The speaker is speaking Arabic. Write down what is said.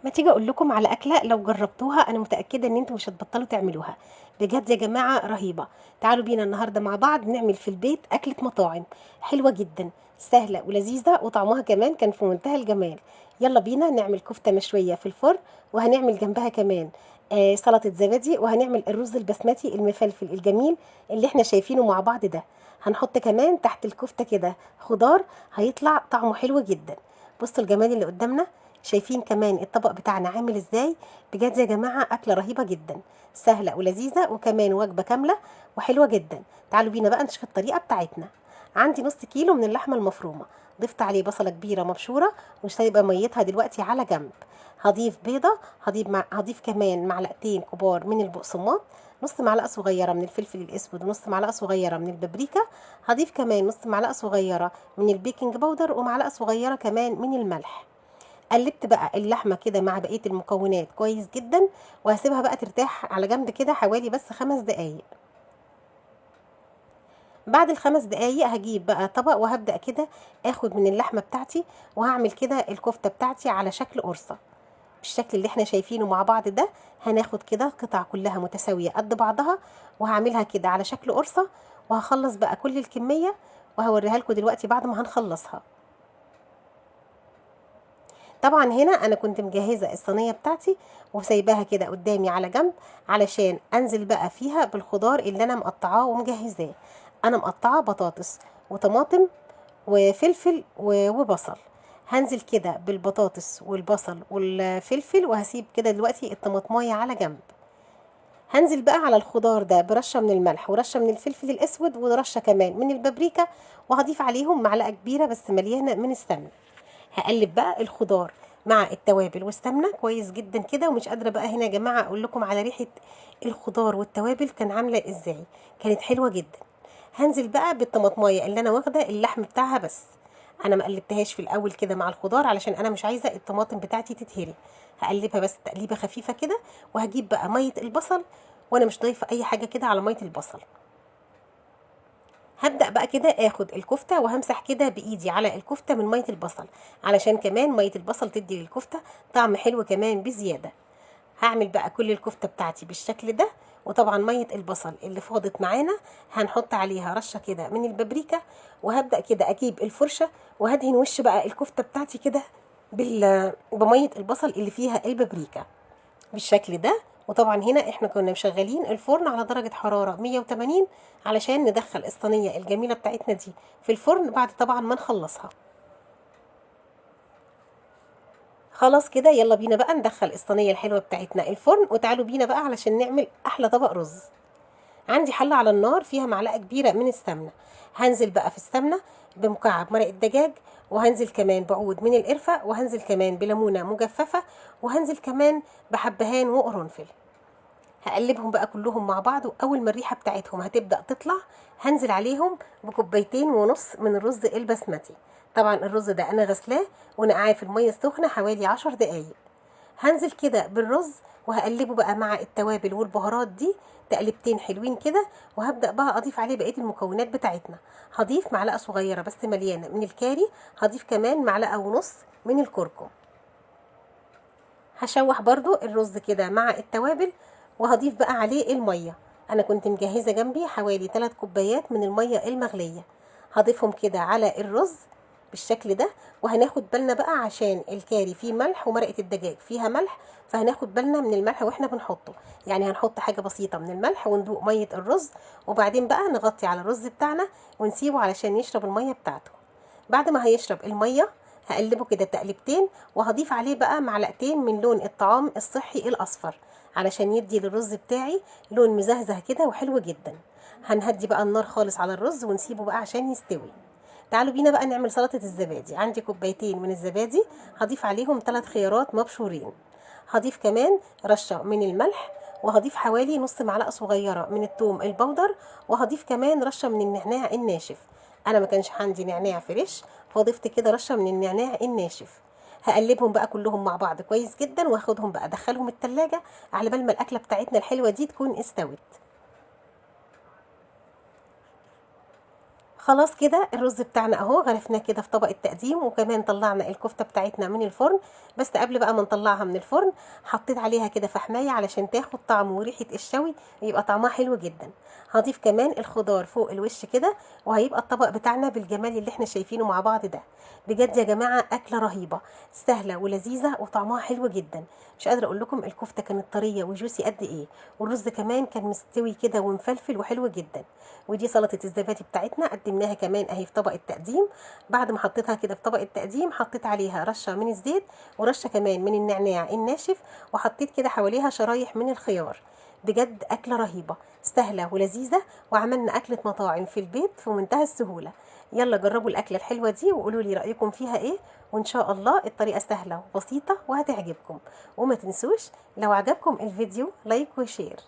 ما تيجي اقول لكم على اكله لو جربتوها انا متاكده ان انتم مش هتبطلوا تعملوها. بجد يا جماعه رهيبه. تعالوا بينا النهارده مع بعض نعمل في البيت اكله مطاعم حلوه جدا، سهله ولذيذه وطعمها كمان كان في منتهى الجمال. يلا بينا نعمل كفته مشويه في الفرن، وهنعمل جنبها كمان سلطه زبادي، وهنعمل الرز البسمتي المفلفل الجميل اللي احنا شايفينه مع بعض ده. هنحط كمان تحت الكفته كده خضار، هيطلع طعمه حلو جدا. بصوا الجمال اللي قدامنا، شايفين كمان الطبق بتاعنا عامل ازاي؟ بجد يا جماعة أكلة رهيبة جدا، سهلة ولذيذة وكمان وجبة كاملة وحلوة جدا. تعالوا بينا بقى نشوف الطريقة بتاعتنا. عندي نص كيلو من اللحمة المفرومة، ضفت عليه بصلة كبيرة مبشورة وسايبة ميتها دلوقتي على جنب. هضيف بيضة، هضيف كمان معلقتين كبار من البقسماط، نص معلقة صغيرة من الفلفل الأسود ونص معلقة صغيرة من البابريكا. هضيف كمان نص معلقة صغيرة من البيكنج باودر ومعلقة صغيرة كمان من الملح. قلبت بقى اللحمه كده مع بقيه المكونات كويس جدا، وهسيبها بقى ترتاح على جنب كده حوالي بس 5 دقايق. بعد ال5 دقايق هجيب بقى طبق وهبدأ كده اخد من اللحمه بتاعتي، وهعمل كده الكفته بتاعتي على شكل قرصه بالشكل اللي احنا شايفينه مع بعض ده. هناخد كده قطع كلها متساويه قد بعضها، وهعملها كده على شكل قرصه، وهخلص بقى كل الكميه وهوريها لكم دلوقتي بعد ما هنخلصها. طبعا هنا انا كنت مجهزه الصينيه بتاعتي وسايباها كده قدامي على جنب، علشان انزل بقى فيها بالخضار اللي انا مقطعاه ومجهزاه. انا مقطعه بطاطس وطماطم وفلفل وبصل. هنزل كده بالبطاطس والبصل والفلفل، وهسيب كده دلوقتي الطماطمايه على جنب. هنزل بقى على الخضار ده برشه من الملح ورشه من الفلفل الاسود ورشه كمان من البابريكا، وهضيف عليهم معلقه كبيره بس مليانه من السمنه. هقلب بقى الخضار مع التوابل والسمنه كويس جدا كده. ومش قادره بقى هنا يا جماعه اقول لكم على ريحه الخضار والتوابل كان عامله ازاي، كانت حلوه جدا. هنزل بقى بالطماطمايه اللي انا واخده اللحم بتاعها بس. انا ما قلبتهاش في الاول كده مع الخضار علشان انا مش عايزه الطماطم بتاعتي تتهري. هقلبها بس تقليبه خفيفه كده، وهجيب بقى ميه البصل، وانا مش ضايفه اي حاجه كده على ميه البصل. هبدأ بقى كده اخد الكفتة وهمسح كده بايدي على الكفتة من مية البصل، علشان كمان مية البصل تدي للكفتة طعم حلو كمان بزيادة. هعمل بقى كل الكفتة بتاعتي بالشكل ده. وطبعا مية البصل اللي فاضت معانا هنحط عليها رشة كده من البابريكا، وهبدأ كده اجيب الفرشة وهدهن وش بقى الكفتة بتاعتي كده بمية البصل اللي فيها البابريكا بالشكل ده. وطبعا هنا احنا كنا مشغلين الفرن على درجة حرارة 180 علشان ندخل الصينية الجميلة بتاعتنا دي في الفرن بعد طبعا ما نخلصها. خلاص كده يلا بينا بقى ندخل الصينية الحلوة بتاعتنا الفرن، وتعالوا بينا بقى علشان نعمل احلى طبق رز. عندي حلة على النار فيها معلقة كبيرة من السمنة. هنزل بقى في السمنة بمكعب مرق الدجاج، وهنزل كمان بعود من القرفة، وهنزل كمان بليمونة مجففة، وهنزل كمان بحبهان وقرنفل. هقلبهم بقى كلهم مع بعض، واول ما الريحه بتاعتهم هتبدا تطلع هنزل عليهم بكوبايتين ونص من الرز البسمتي. طبعا الرز ده انا غسلاه ونقعاه في الميه السخنه حوالي 10 دقايق. هنزل كده بالرز وهقلبه بقى مع التوابل والبهارات دي تقلبتين حلوين كده، وهبدا بقى اضيف عليه بقيه المكونات بتاعتنا. هضيف معلقه صغيره بس مليانه من الكاري، هضيف كمان معلقه ونص من الكركم. هشوح برضو الرز كده مع التوابل، وهضيف بقى عليه المية. انا كنت مجهزة جنبي حوالي 3 كوبايات من المية المغلية. هضيفهم كده على الرز بالشكل ده. وهناخد بالنا بقى عشان الكاري فيه ملح ومرقة الدجاج فيها ملح، فهناخد بالنا من الملح واحنا بنحطه. يعني هنحط حاجة بسيطة من الملح وندوق مية الرز، وبعدين بقى نغطي على الرز بتاعنا ونسيبه علشان يشرب المية بتاعته. بعد ما هيشرب المية هقلبه كده تقلبتين، وهضيف عليه بقى معلقتين من لون الطعام الصحي الاصفر علشان يدي للرز بتاعي لون مزهزه كده وحلو جدا. هنهدي بقى النار خالص على الرز ونسيبه بقى عشان يستوي. تعالوا بينا بقى نعمل سلطة الزبادي. عندي كوبايتين من الزبادي، هضيف عليهم 3 خيارات مبشورين. هضيف كمان رشة من الملح، وهضيف حوالي نص معلقة صغيرة من الثوم البودر، وهضيف كمان رشة من النعناع الناشف. انا ما كانش عندي نعناع فريش فضفت كده رشة من النعناع الناشف. هقلبهم بقى كلهم مع بعض كويس جدا، واخدهم بقى ادخلهم التلاجة على بال ما الاكلة بتاعتنا الحلوة دي تكون استوت. خلاص كده الرز بتاعنا اهو غرفناه كده في طبق التقديم، وكمان طلعنا الكفته بتاعتنا من الفرن. بس قبل بقى ما نطلعها من الفرن حطيت عليها كده فحمايه علشان تاخد طعم وريحه الشوي، يبقى طعمها حلو جدا. هضيف كمان الخضار فوق الوش كده، وهيبقى الطبق بتاعنا بالجمال اللي احنا شايفينه مع بعض ده. بجد يا جماعه اكله رهيبه، سهله ولذيذه وطعمها حلو جدا. مش قادره اقول لكم الكفته كانت طريه وجوسي قد ايه، والرز كمان كان مستوي كده ومفلفل وحلو جدا. ودي سلطه الزبادي بتاعتنا قدمناها كمان اهي في طبق التقديم. بعد ما حطيتها كده في طبق التقديم حطيت عليها رشه من الزيت ورشه كمان من النعناع الناشف، وحطيت كده حواليها شرايح من الخيار. بجد اكله رهيبه سهله ولذيذه، وعملنا اكله مطاعم في البيت في منتهى السهوله. يلا جربوا الاكله الحلوه دي وقولوا لي رايكم فيها ايه، وان شاء الله الطريقه سهله وبسيطه وهتعجبكم. وما تنسوش لو عجبكم الفيديو لايك وشير.